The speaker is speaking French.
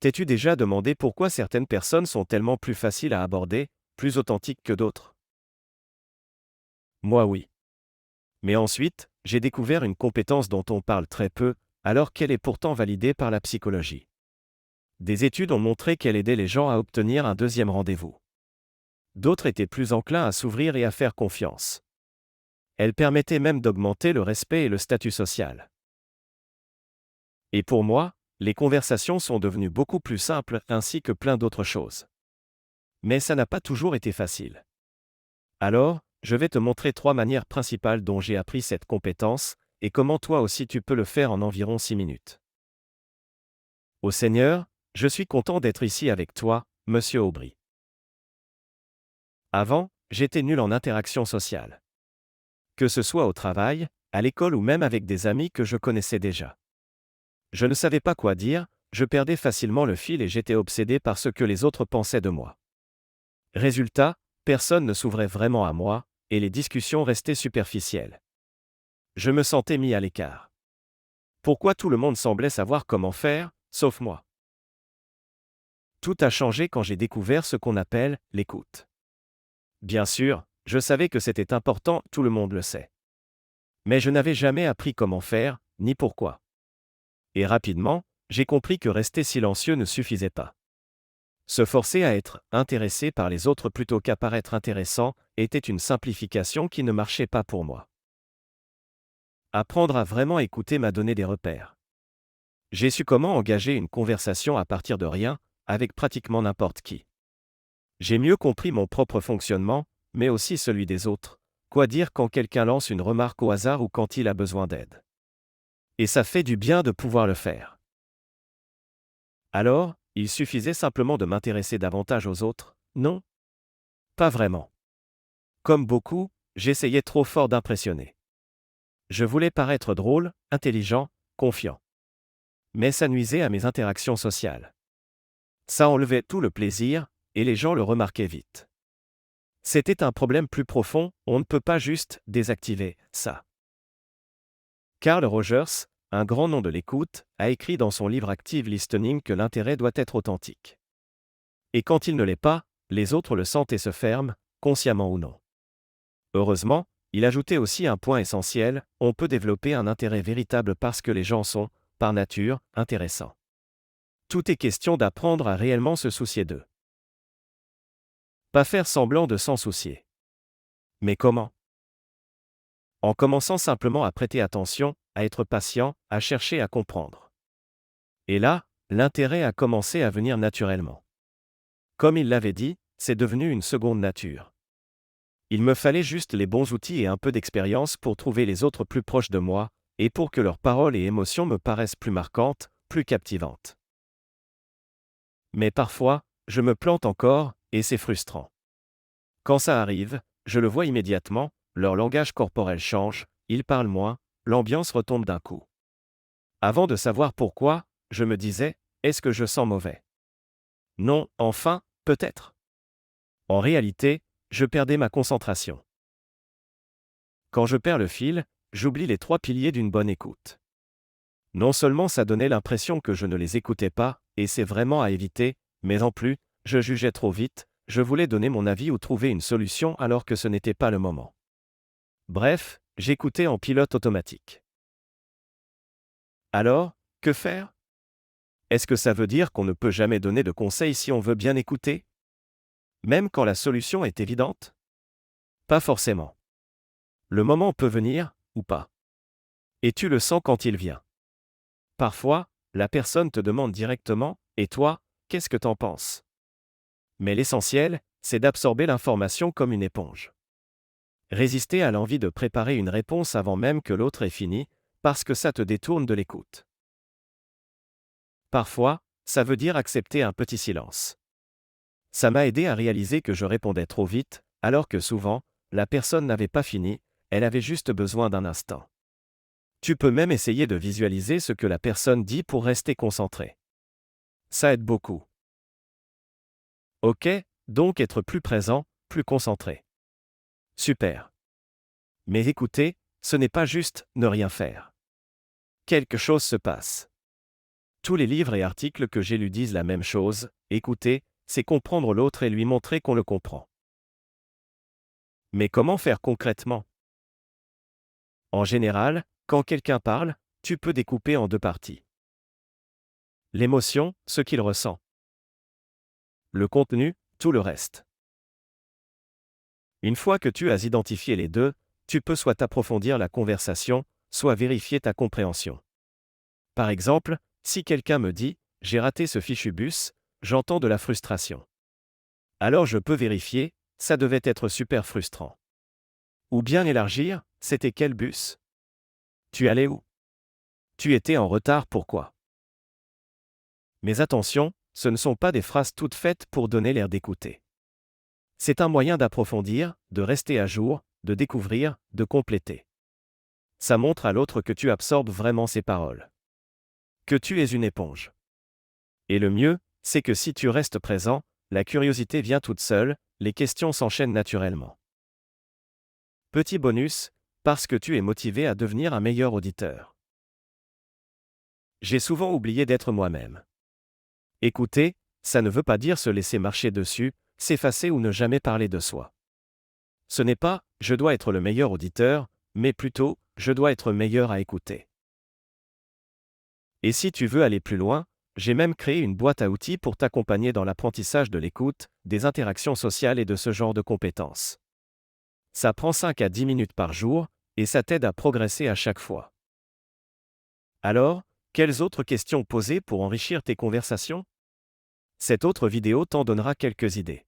T'es-tu déjà demandé pourquoi certaines personnes sont tellement plus faciles à aborder, plus authentiques que d'autres? Moi oui. Mais ensuite, j'ai découvert une compétence dont on parle très peu, alors qu'elle est pourtant validée par la psychologie. Des études ont montré qu'elle aidait les gens à obtenir un deuxième rendez-vous. D'autres étaient plus enclins à s'ouvrir et à faire confiance. Elle permettait même d'augmenter le respect et le statut social. Et pour moi, les conversations sont devenues beaucoup plus simples ainsi que plein d'autres choses. Mais ça n'a pas toujours été facile. Alors, je vais te montrer 3 manières principales dont j'ai appris cette compétence, et comment toi aussi tu peux le faire en environ 6 minutes. Ô Seigneur, je suis content d'être ici avec toi, Monsieur Aubry. Avant, j'étais nul en interaction sociale. Que ce soit au travail, à l'école ou même avec des amis que je connaissais déjà. Je ne savais pas quoi dire, je perdais facilement le fil et j'étais obsédé par ce que les autres pensaient de moi. Résultat, personne ne s'ouvrait vraiment à moi, et les discussions restaient superficielles. Je me sentais mis à l'écart. Pourquoi tout le monde semblait savoir comment faire, sauf moi? Tout a changé quand j'ai découvert ce qu'on appelle l'écoute. Bien sûr, je savais que c'était important, tout le monde le sait. Mais je n'avais jamais appris comment faire, ni pourquoi. Et rapidement, j'ai compris que rester silencieux ne suffisait pas. Se forcer à être intéressé par les autres plutôt qu'à paraître intéressant était une simplification qui ne marchait pas pour moi. Apprendre à vraiment écouter m'a donné des repères. J'ai su comment engager une conversation à partir de rien, avec pratiquement n'importe qui. J'ai mieux compris mon propre fonctionnement, mais aussi celui des autres. Quoi dire quand quelqu'un lance une remarque au hasard ou quand il a besoin d'aide. Et ça fait du bien de pouvoir le faire. Alors, il suffisait simplement de m'intéresser davantage aux autres, non? Pas vraiment. Comme beaucoup, j'essayais trop fort d'impressionner. Je voulais paraître drôle, intelligent, confiant. Mais ça nuisait à mes interactions sociales. Ça enlevait tout le plaisir, et les gens le remarquaient vite. C'était un problème plus profond, on ne peut pas juste désactiver ça. Carl Rogers, un grand nom de l'écoute, a écrit dans son livre Active Listening que l'intérêt doit être authentique. Et quand il ne l'est pas, les autres le sentent et se ferment, consciemment ou non. Heureusement, il ajoutait aussi un point essentiel, on peut développer un intérêt véritable parce que les gens sont, par nature, intéressants. Tout est question d'apprendre à réellement se soucier d'eux. Pas faire semblant de s'en soucier. Mais comment? En commençant simplement à prêter attention, à être patient, à chercher à comprendre. Et là, l'intérêt a commencé à venir naturellement. Comme il l'avait dit, c'est devenu une seconde nature. Il me fallait juste les bons outils et un peu d'expérience pour trouver les autres plus proches de moi, et pour que leurs paroles et émotions me paraissent plus marquantes, plus captivantes. Mais parfois, je me plante encore, et c'est frustrant. Quand ça arrive, je le vois immédiatement, leur langage corporel change, ils parlent moins, l'ambiance retombe d'un coup. Avant de savoir pourquoi, je me disais, est-ce que je sens mauvais? Non, enfin, peut-être. En réalité, je perdais ma concentration. Quand je perds le fil, j'oublie les 3 piliers d'une bonne écoute. Non seulement ça donnait l'impression que je ne les écoutais pas, et c'est vraiment à éviter, mais en plus, je jugeais trop vite, je voulais donner mon avis ou trouver une solution alors que ce n'était pas le moment. Bref, j'écoutais en pilote automatique. Alors, que faire? Est-ce que ça veut dire qu'on ne peut jamais donner de conseils si on veut bien écouter? Même quand la solution est évidente? Pas forcément. Le moment peut venir, ou pas. Et tu le sens quand il vient. Parfois, la personne te demande directement, et toi, qu'est-ce que t'en penses? Mais l'essentiel, c'est d'absorber l'information comme une éponge. Résister à l'envie de préparer une réponse avant même que l'autre ait fini, parce que ça te détourne de l'écoute. Parfois, ça veut dire accepter un petit silence. Ça m'a aidé à réaliser que je répondais trop vite, alors que souvent, la personne n'avait pas fini, elle avait juste besoin d'un instant. Tu peux même essayer de visualiser ce que la personne dit pour rester concentré. Ça aide beaucoup. Ok, donc être plus présent, plus concentré. Super. Mais écoutez, ce n'est pas juste ne rien faire. Quelque chose se passe. Tous les livres et articles que j'ai lus disent la même chose, écouter, c'est comprendre l'autre et lui montrer qu'on le comprend. Mais comment faire concrètement? En général, quand quelqu'un parle, tu peux découper en deux parties. L'émotion, ce qu'il ressent. Le contenu, tout le reste. Une fois que tu as identifié les deux, tu peux soit approfondir la conversation, soit vérifier ta compréhension. Par exemple, si quelqu'un me dit « J'ai raté ce fichu bus », j'entends de la frustration. Alors je peux vérifier, ça devait être super frustrant. Ou bien élargir, c'était quel bus? Tu allais où? Tu étais en retard pourquoi? Mais attention, ce ne sont pas des phrases toutes faites pour donner l'air d'écouter. C'est un moyen d'approfondir, de rester à jour, de découvrir, de compléter. Ça montre à l'autre que tu absorbes vraiment ses paroles. Que tu es une éponge. Et le mieux, c'est que si tu restes présent, la curiosité vient toute seule, les questions s'enchaînent naturellement. Petit bonus, parce que tu es motivé à devenir un meilleur auditeur. J'ai souvent oublié d'être moi-même. Écouter, ça ne veut pas dire se laisser marcher dessus, s'effacer ou ne jamais parler de soi. Ce n'est pas « je dois être le meilleur auditeur », mais plutôt « je dois être meilleur à écouter ». Et si tu veux aller plus loin, j'ai même créé une boîte à outils pour t'accompagner dans l'apprentissage de l'écoute, des interactions sociales et de ce genre de compétences. Ça prend 5 à 10 minutes par jour, et ça t'aide à progresser à chaque fois. Alors, quelles autres questions poser pour enrichir tes conversations? Cette autre vidéo t'en donnera quelques idées.